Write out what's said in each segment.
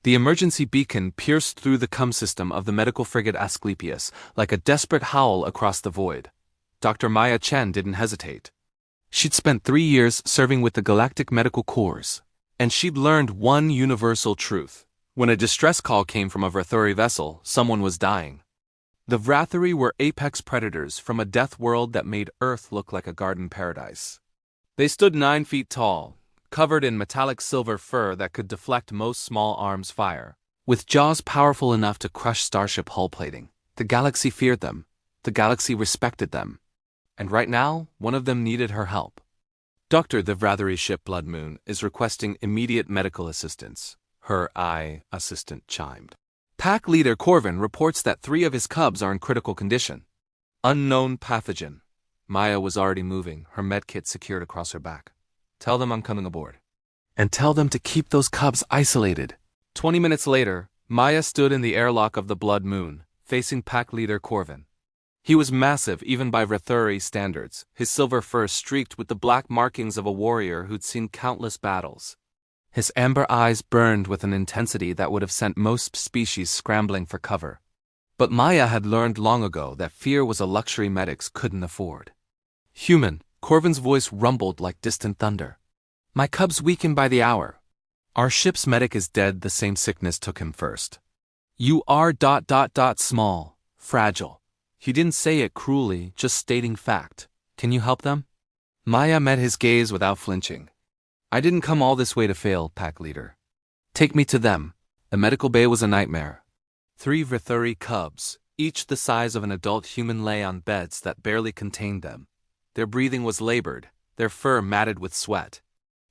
The emergency beacon pierced through the comm system of the medical frigate Asclepius like a desperate howl across the void. Dr. Maya Chen didn't hesitate. She'd spent 3 years serving with the Galactic Medical Corps, and she'd learned one universal truth. When a distress call came from a Vrathuri vessel, someone was dying. The Vrathuri were apex predators from a death world that made Earth look like a garden paradise. They stood 9 feet tall, covered in metallic silver fur that could deflect most small arms' fire. With jaws powerful enough to crush starship hull plating, the galaxy feared them, the galaxy respected them. And right now, one of them needed her help. Doctor, the Vrathuri ship Blood Moon is requesting immediate medical assistance, her assistant chimed. Pack leader Corvin reports that 3 of his cubs are in critical condition. Unknown pathogen. Maya was already moving, her medkit secured across her back. Tell them I'm coming aboard. And tell them to keep those cubs isolated. 20 minutes later, Maya stood in the airlock of the Blood Moon, facing pack leader Corvin. He was massive even by Vrathuri standards, his silver fur streaked with the black markings of a warrior who'd seen countless battles. His amber eyes burned with an intensity that would have sent most species scrambling for cover. But Maya had learned long ago that fear was a luxury medics couldn't afford. Human, Corvin's voice rumbled like distant thunder. My cubs weaken by the hour. Our ship's medic is dead, the same sickness took him first. You are small, fragile. He didn't say it cruelly, just stating fact. Can you help them? Maya met his gaze without flinching. I didn't come all this way to fail, pack leader. Take me to them. The medical bay was a nightmare. 3 Vrathuri cubs, each the size of an adult human, lay on beds that barely contained them. Their breathing was labored, their fur matted with sweat.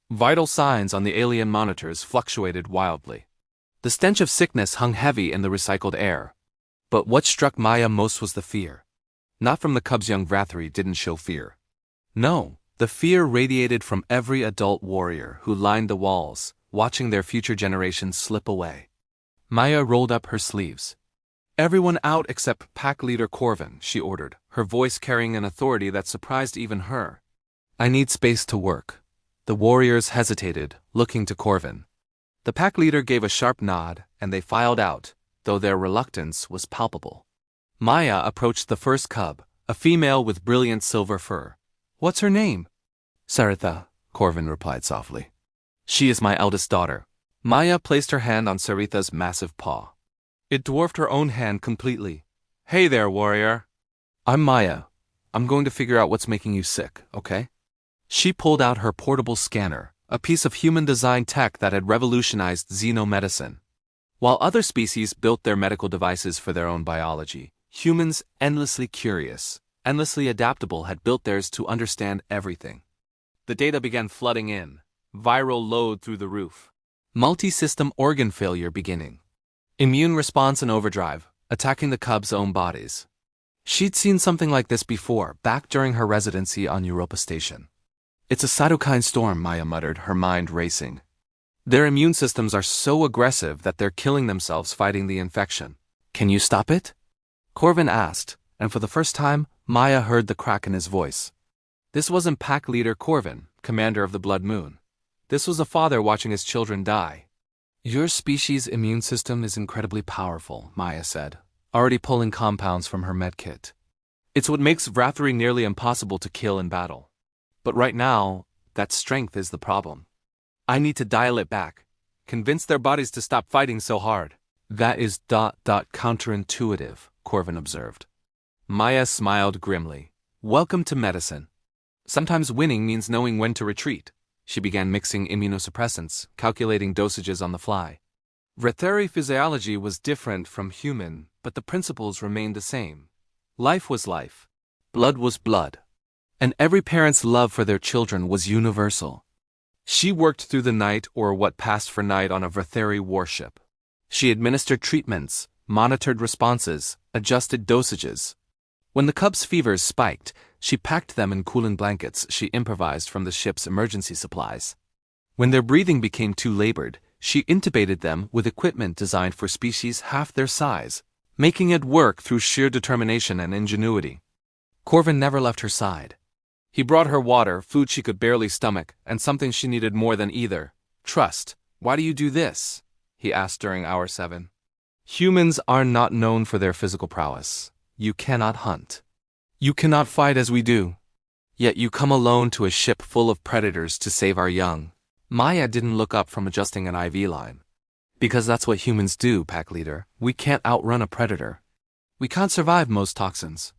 Vital signs on the alien monitors fluctuated wildly. The stench of sickness hung heavy in the recycled air. But what struck Maya most was the fear. Not from the cubs. Young Vrathuri didn't show fear. No, the fear radiated from every adult warrior who lined the walls, watching their future generations slip away. Maya rolled up her sleeves. Everyone out except pack leader Corvin, she ordered, her voice carrying an authority that surprised even her. I need space to work. The warriors hesitated, looking to Corvin. The pack leader gave a sharp nod, and they filed out, though their reluctance was palpable. Maya approached the first cub, a female with brilliant silver fur. What's her name? Saritha, Corvin replied softly. She is my eldest daughter. Maya placed her hand on Saritha's massive paw. It dwarfed her own hand completely. Hey there, warrior. I'm Maya. I'm going to figure out what's making you sick, okay? She pulled out her portable scanner, a piece of human-designed tech that had revolutionized xenomedicine. While other species built their medical devices for their own biology, humans, endlessly curious, endlessly adaptable, had built theirs to understand everything. The data began flooding in, viral load through the roof. Multi-system organ failure beginning. Immune response in overdrive, attacking the cubs' own bodies. She'd seen something like this before, back during her residency on Europa Station. It's a cytokine storm, Maya muttered, her mind racing. Their immune systems are so aggressive that they're killing themselves fighting the infection. Can you stop it? Corvin asked, and for the first time, Maya heard the crack in his voice. This wasn't pack leader Corvin, commander of the Blood Moon. This was a father watching his children die. Your species' immune system is incredibly powerful, Maya said, already pulling compounds from her medkit. It's what makes Vrathuri nearly impossible to kill in battle. But right now, that strength is the problem. I need to dial it back. Convince their bodies to stop fighting so hard. That is counterintuitive, Corvin observed. Maya smiled grimly. Welcome to medicine. Sometimes winning means knowing when to retreat. She began mixing immunosuppressants, calculating dosages on the fly. Vrathuri physiology was different from human, but the principles remained the same. Life was life. Blood was blood. And every parent's love for their children was universal. She worked through the night, or what passed for night, on a Vrathuri warship. She administered treatments, monitored responses, adjusted dosages. When the cubs' fevers spiked, she packed them in cooling blankets she improvised from the ship's emergency supplies. When their breathing became too labored, she intubated them with equipment designed for species half their size, making it work through sheer determination and ingenuity. Corvin never left her side. He brought her water, food she could barely stomach, and something she needed more than either: trust. Why do you do this? he asked during hour 7. Humans are not known for their physical prowess. You cannot hunt. You cannot fight as we do. Yet you come alone to a ship full of predators to save our young. Maya didn't look up from adjusting an IV line. Because that's what humans do, pack leader. We can't outrun a predator. We can't survive most toxins.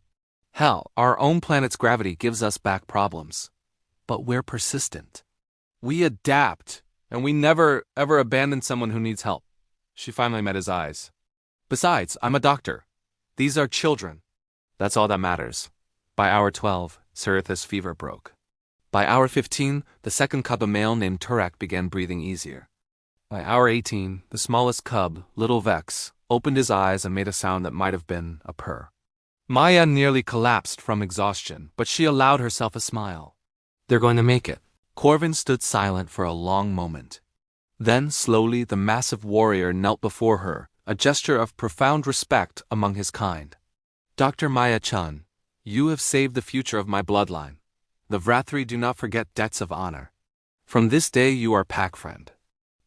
Hell, our own planet's gravity gives us back problems. But we're persistent. We adapt, and we never, ever abandon someone who needs help. She finally met his eyes. Besides, I'm a doctor. These are children. That's all that matters. By hour 12, Saritha's fever broke. By hour 15, the second cub, a male named Turak, began breathing easier. By hour 18, the smallest cub, little Vex, opened his eyes and made a sound that might have been a purr. Maya nearly collapsed from exhaustion, but she allowed herself a smile. They're going to make it. Corvin stood silent for a long moment. Then, slowly, the massive warrior knelt before her, a gesture of profound respect among his kind. Dr. Maya-chan, you have saved the future of my bloodline. The Vrathri do not forget debts of honor. From this day you are pack friend.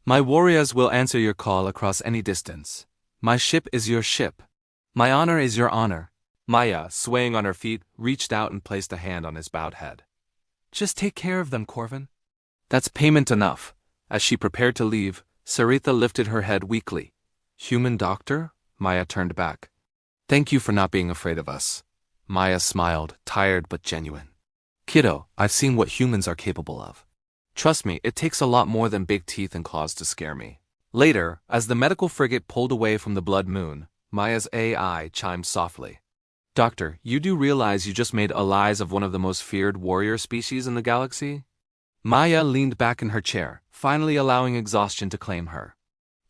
My warriors will answer your call across any distance. My ship is your ship. My honor is your honor. Maya, swaying on her feet, reached out and placed a hand on his bowed head. Just take care of them, Corvin. That's payment enough. As she prepared to leave, Saritha lifted her head weakly. Human doctor? Maya turned back. Thank you for not being afraid of us. Maya smiled, tired but genuine. Kiddo, I've seen what humans are capable of. Trust me, it takes a lot more than big teeth and claws to scare me. Later, as the medical frigate pulled away from the Blood Moon, Maya's AI chimed softly. Doctor, you do realize you just made allies of one of the most feared warrior species in the galaxy? Maya leaned back in her chair, finally allowing exhaustion to claim her.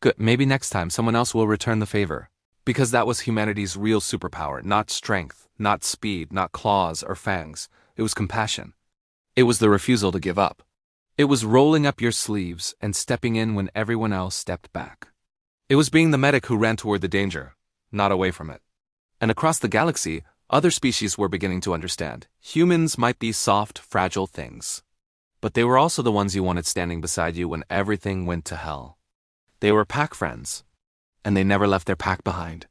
Good, maybe next time someone else will return the favor. Because that was humanity's real superpower, not strength, not speed, not claws or fangs. It was compassion. It was the refusal to give up. It was rolling up your sleeves and stepping in when everyone else stepped back. It was being the medic who ran toward the danger, not away from it. And across the galaxy, other species were beginning to understand. Humans might be soft, fragile things. But they were also the ones you wanted standing beside you when everything went to hell. They were pack friends. And they never left their pack behind.